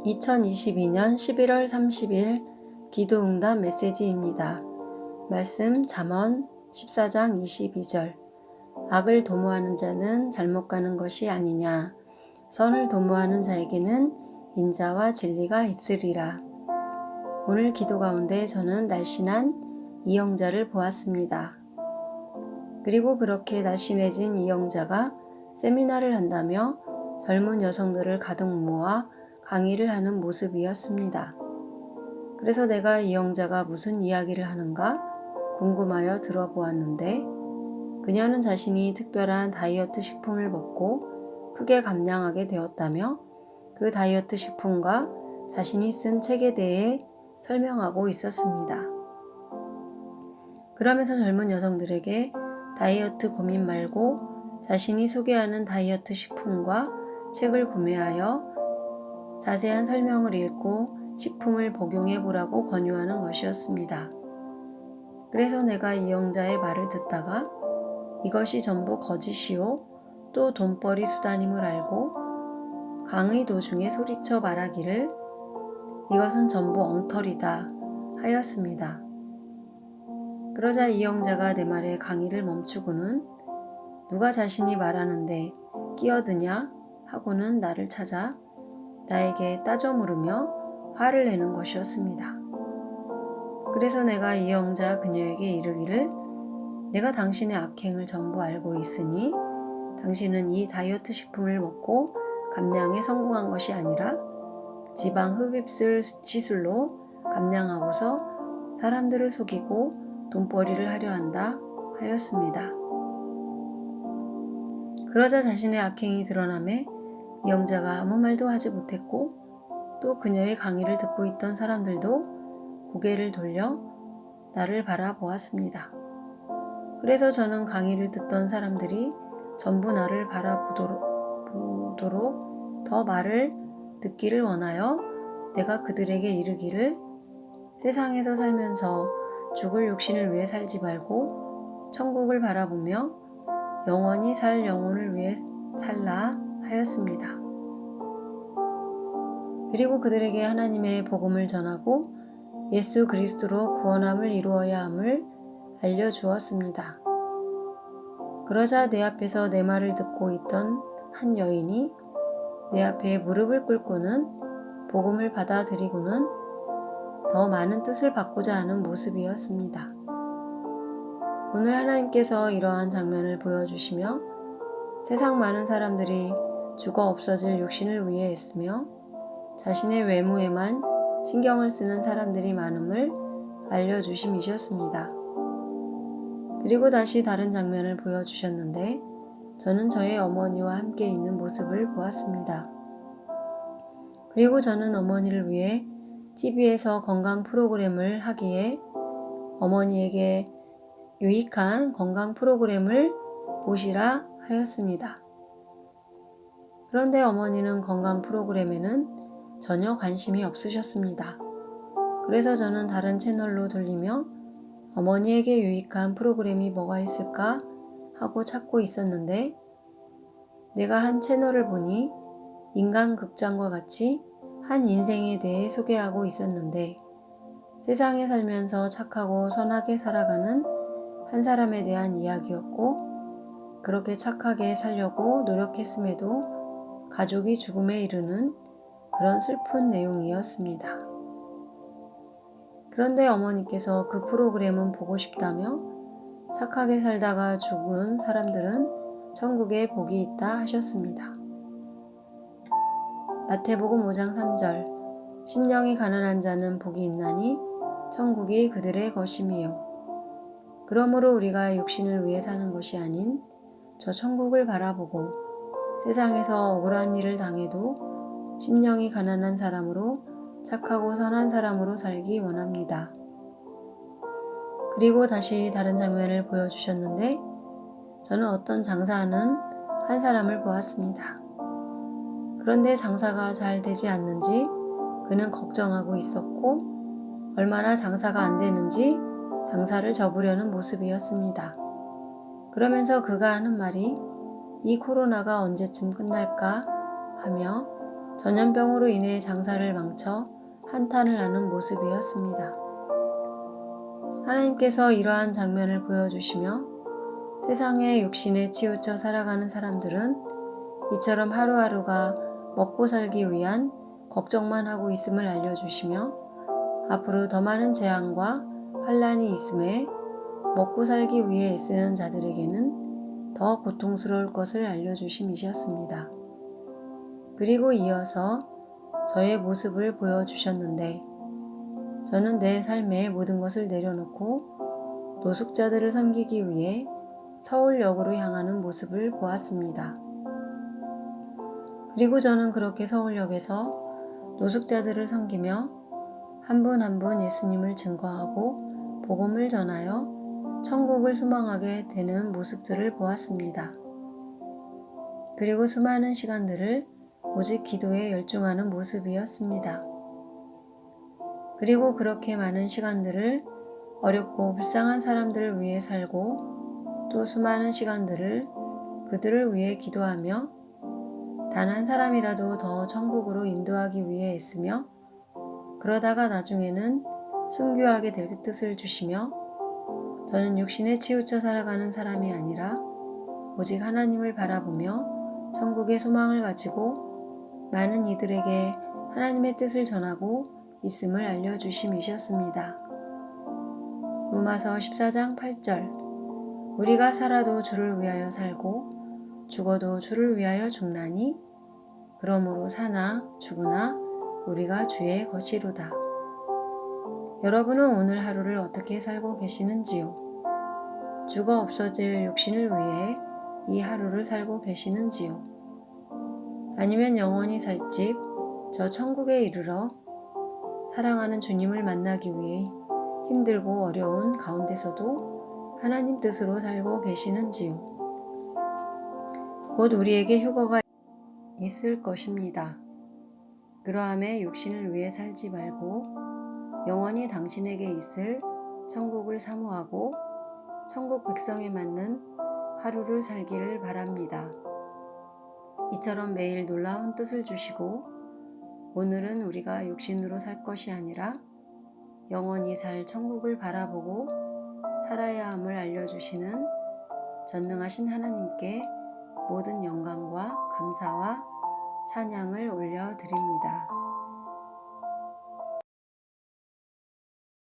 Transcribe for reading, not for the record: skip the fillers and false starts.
2022년 11월 30일 기도응답 메시지입니다. 말씀 잠언 14장 22절. 악을 도모하는 자는 잘못 가는 것이 아니냐. 선을 도모하는 자에게는 인자와 진리가 있으리라. 오늘 기도 가운데 저는 날씬한 이영자를 보았습니다. 그리고 그렇게 날씬해진 이영자가 세미나를 한다며 젊은 여성들을 가득 모아 강의를 하는 모습이었습니다. 그래서 내가 이영자가 무슨 이야기를 하는가 궁금하여 들어보았는데 그녀는 자신이 특별한 다이어트 식품을 먹고 크게 감량하게 되었다며 그 다이어트 식품과 자신이 쓴 책에 대해 설명하고 있었습니다. 그러면서 젊은 여성들에게 다이어트 고민 말고 자신이 소개하는 다이어트 식품과 책을 구매하여 자세한 설명을 읽고 식품을 복용해 보라고 권유하는 것이었습니다. 그래서 내가 이영자의 말을 듣다가 이것이 전부 거짓이요 또 돈벌이 수단임을 알고 강의 도중에 소리쳐 말하기를 이것은 전부 엉터리다 하였습니다. 그러자 이영자가 내 말에 강의를 멈추고는 누가 자신이 말하는데 끼어드냐 하고는 나를 찾아 나에게 따져 물으며 화를 내는 것이었습니다. 그래서 내가 이영자 그녀에게 이르기를 내가 당신의 악행을 전부 알고 있으니 당신은 이 다이어트 식품을 먹고 감량에 성공한 것이 아니라 지방 흡입술 시술로 감량하고서 사람들을 속이고 돈벌이를 하려 한다 하였습니다. 그러자 자신의 악행이 드러나매 이영자가 아무 말도 하지 못했고 또 그녀의 강의를 듣고 있던 사람들도 고개를 돌려 나를 바라보았습니다. 그래서 저는 강의를 듣던 사람들이 전부 나를 바라보도록 더 말을 듣기를 원하여 내가 그들에게 이르기를 세상에서 살면서 죽을 육신을 위해 살지 말고 천국을 바라보며 영원히 살 영혼을 위해 살라 하였습니다. 그리고 그들에게 하나님의 복음을 전하고 예수 그리스도로 구원함을 이루어야 함을 알려주었습니다. 그러자 내 앞에서 내 말을 듣고 있던 한 여인이 내 앞에 무릎을 꿇고는 복음을 받아들이고는 더 많은 뜻을 받고자 하는 모습이었습니다. 오늘 하나님께서 이러한 장면을 보여주시며 세상 많은 사람들이 죽어 없어질 육신을 위해 애쓰며 자신의 외모에만 신경을 쓰는 사람들이 많음을 알려주심이셨습니다. 그리고 다시 다른 장면을 보여주셨는데 저는 저의 어머니와 함께 있는 모습을 보았습니다. 그리고 저는 어머니를 위해 TV에서 건강 프로그램을 하기에 어머니에게 유익한 건강 프로그램을 보시라 하였습니다. 그런데 어머니는 건강 프로그램에는 전혀 관심이 없으셨습니다. 그래서 저는 다른 채널로 돌리며 어머니에게 유익한 프로그램이 뭐가 있을까 하고 찾고 있었는데 내가 한 채널을 보니 인간극장과 같이 한 인생에 대해 소개하고 있었는데 세상에 살면서 착하고 선하게 살아가는 한 사람에 대한 이야기였고 그렇게 착하게 살려고 노력했음에도 가족이 죽음에 이르는 그런 슬픈 내용이었습니다. 그런데 어머니께서 그 프로그램은 보고 싶다며 착하게 살다가 죽은 사람들은 천국에 복이 있다 하셨습니다. 마태복음 5장 3절 심령이 가난한 자는 복이 있나니 천국이 그들의 것임이요. 그러므로 우리가 육신을 위해 사는 것이 아닌 저 천국을 바라보고 세상에서 억울한 일을 당해도 심령이 가난한 사람으로 착하고 선한 사람으로 살기 원합니다. 그리고 다시 다른 장면을 보여주셨는데 저는 어떤 장사하는 한 사람을 보았습니다. 그런데 장사가 잘 되지 않는지 그는 걱정하고 있었고 얼마나 장사가 안 되는지 장사를 접으려는 모습이었습니다. 그러면서 그가 하는 말이 이 코로나가 언제쯤 끝날까 하며 전염병으로 인해 장사를 망쳐 한탄을 하는 모습이었습니다. 하나님께서 이러한 장면을 보여주시며 세상의 육신에 치우쳐 살아가는 사람들은 이처럼 하루하루가 먹고 살기 위한 걱정만 하고 있음을 알려주시며 앞으로 더 많은 재앙과 환란이 있음에 먹고 살기 위해 애쓰는 자들에게는 더 고통스러울 것을 알려주심이셨습니다. 그리고 이어서 저의 모습을 보여주셨는데 저는 내 삶의 모든 것을 내려놓고 노숙자들을 섬기기 위해 서울역으로 향하는 모습을 보았습니다. 그리고 저는 그렇게 서울역에서 노숙자들을 섬기며 한 분 한 분 예수님을 증거하고 복음을 전하여 천국을 소망하게 되는 모습들을 보았습니다. 그리고 수많은 시간들을 오직 기도에 열중하는 모습이었습니다. 그리고 그렇게 많은 시간들을 어렵고 불쌍한 사람들을 위해 살고 또 수많은 시간들을 그들을 위해 기도하며 단 한 사람이라도 더 천국으로 인도하기 위해 애쓰며 그러다가 나중에는 순교하게 될 뜻을 주시며 저는 육신에 치우쳐 살아가는 사람이 아니라 오직 하나님을 바라보며 천국의 소망을 가지고 많은 이들에게 하나님의 뜻을 전하고 있음을 알려주심이셨습니다. 로마서 14장 8절 우리가 살아도 주를 위하여 살고 죽어도 주를 위하여 죽나니 그러므로 사나 죽으나 우리가 주의 것이로다. 여러분은 오늘 하루를 어떻게 살고 계시는지요? 죽어 없어질 육신을 위해 이 하루를 살고 계시는지요? 아니면 영원히 살 집, 저 천국에 이르러 사랑하는 주님을 만나기 위해 힘들고 어려운 가운데서도 하나님 뜻으로 살고 계시는지요? 곧 우리에게 휴거가 있을 것입니다. 그러함에 육신을 위해 살지 말고 영원히 당신에게 있을 천국을 사모하고 천국 백성에 맞는 하루를 살기를 바랍니다. 이처럼 매일 놀라운 뜻을 주시고 오늘은 우리가 육신으로 살 것이 아니라 영원히 살 천국을 바라보고 살아야 함을 알려주시는 전능하신 하나님께 모든 영광과 감사와 찬양을 올려드립니다.